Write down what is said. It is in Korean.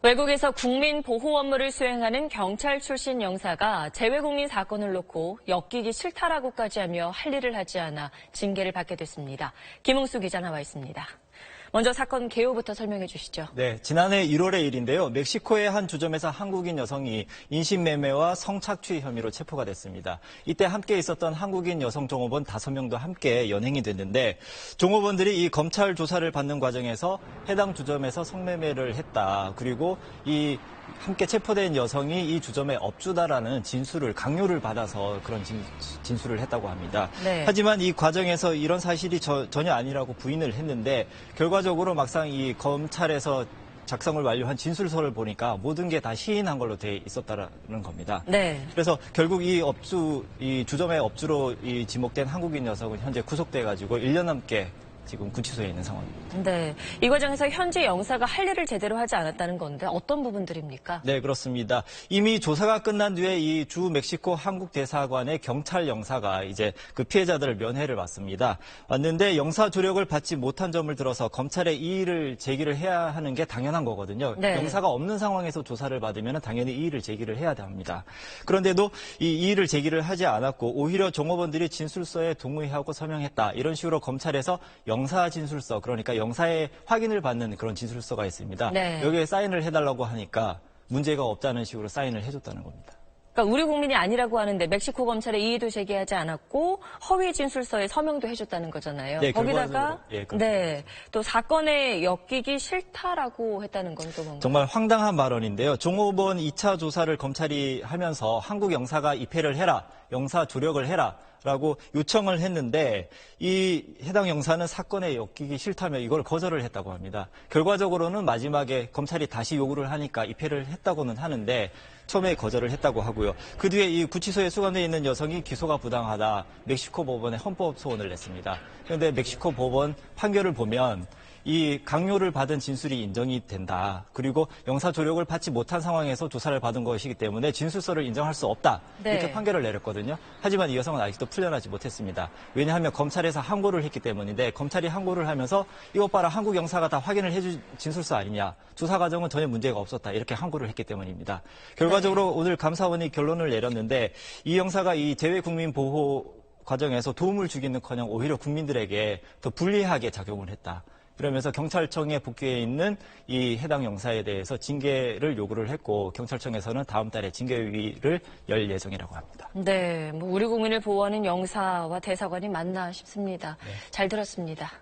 외국에서 국민 보호 업무를 수행하는 경찰 출신 영사가 재외국민 사건을 놓고 엮이기 싫다라고까지 하며 할 일을 하지 않아 징계를 받게 됐습니다. 김웅수 기자 나와 있습니다. 먼저 사건 개요부터 설명해 주시죠. 네, 지난해 1월의 일인데요. 멕시코의 한 주점에서 한국인 여성이 인신매매와 성착취 혐의로 체포가 됐습니다. 이때 함께 있었던 한국인 여성 종업원 5명도 함께 연행이 됐는데 종업원들이 이 검찰 조사를 받는 과정에서 해당 주점에서 성매매를 했다. 그리고 이 함께 체포된 여성이 이 주점의 업주다라는 강요를 받아서 그런 진술을 했다고 합니다. 네. 하지만 이 과정에서 이런 사실이 전혀 아니라고 부인을 했는데 결과적으로 막상 이 검찰에서 작성을 완료한 진술서를 보니까 모든 게 다 시인한 걸로 돼 있었다는 겁니다. 네. 그래서 결국 이 주점의 업주로 지목된 한국인 여성은 현재 구속돼가지고 1년 넘게 지금 구치소에 있는 상황입니다. 네, 이 과정에서 현재 영사가 할 일을 제대로 하지 않았다는 건데 어떤 부분들입니까? 네, 그렇습니다. 이미 조사가 끝난 뒤에 이 주 멕시코 한국 대사관의 경찰 영사가 이제 그 피해자들을 면회를 왔습니다. 왔는데 영사 조력을 받지 못한 점을 들어서 검찰에 이의를 제기를 해야 하는 게 당연한 거거든요. 네. 영사가 없는 상황에서 조사를 받으면 당연히 이의를 제기를 해야 합니다. 그런데도 이 이의를 제기를 하지 않았고 오히려 종업원들이 진술서에 동의하고 서명했다. 이런 식으로 검찰에서 영사 진술서, 그러니까 영사의 확인을 받는 그런 진술서가 있습니다. 네. 여기에 사인을 해달라고 하니까 문제가 없다는 식으로 사인을 해줬다는 겁니다. 그러니까 우리 국민이 아니라고 하는데 멕시코 검찰에 이의도 제기하지 않았고 허위 진술서에 서명도 해줬다는 거잖아요. 네, 거기다가 네, 또 사건에 엮이기 싫다라고 했다는 건 또 뭔가요? 정말 황당한 발언인데요. 종업원 2차 조사를 검찰이 하면서 한국 영사가 입회를 해라, 영사 조력을 해라 라고 요청을 했는데 이 해당 영사는 사건에 엮이기 싫다며 이걸 거절을 했다고 합니다. 결과적으로는 마지막에 검찰이 다시 요구를 하니까 입회를 했다고는 하는데 처음에 거절을 했다고 하고요. 그 뒤에 이 구치소에 수감되어 있는 여성이 기소가 부당하다 멕시코 법원에 헌법 소원을 냈습니다. 그런데 멕시코 법원 판결을 보면 이 강요를 받은 진술이 인정이 된다. 그리고 영사 조력을 받지 못한 상황에서 조사를 받은 것이기 때문에 진술서를 인정할 수 없다. 네. 이렇게 판결을 내렸거든요. 하지만 이 여성은 아직도 풀려나지 못했습니다. 왜냐하면 검찰에서 항고를 했기 때문인데 검찰이 항고를 하면서 이것 봐라 한국 영사가 다 확인을 해준 진술서 아니냐. 조사 과정은 전혀 문제가 없었다. 이렇게 항고를 했기 때문입니다. 결과적으로 오늘 감사원이 결론을 내렸는데 이 영사가 이 재외국민 보호 과정에서 도움을 주기는커녕 오히려 국민들에게 더 불리하게 작용을 했다. 그러면서 경찰청에 복귀해 있는 이 해당 영사에 대해서 징계를 요구를 했고 경찰청에서는 다음 달에 징계위를 열 예정이라고 합니다. 네, 우리 국민을 보호하는 영사와 대사관이 맞나 싶습니다. 네. 잘 들었습니다.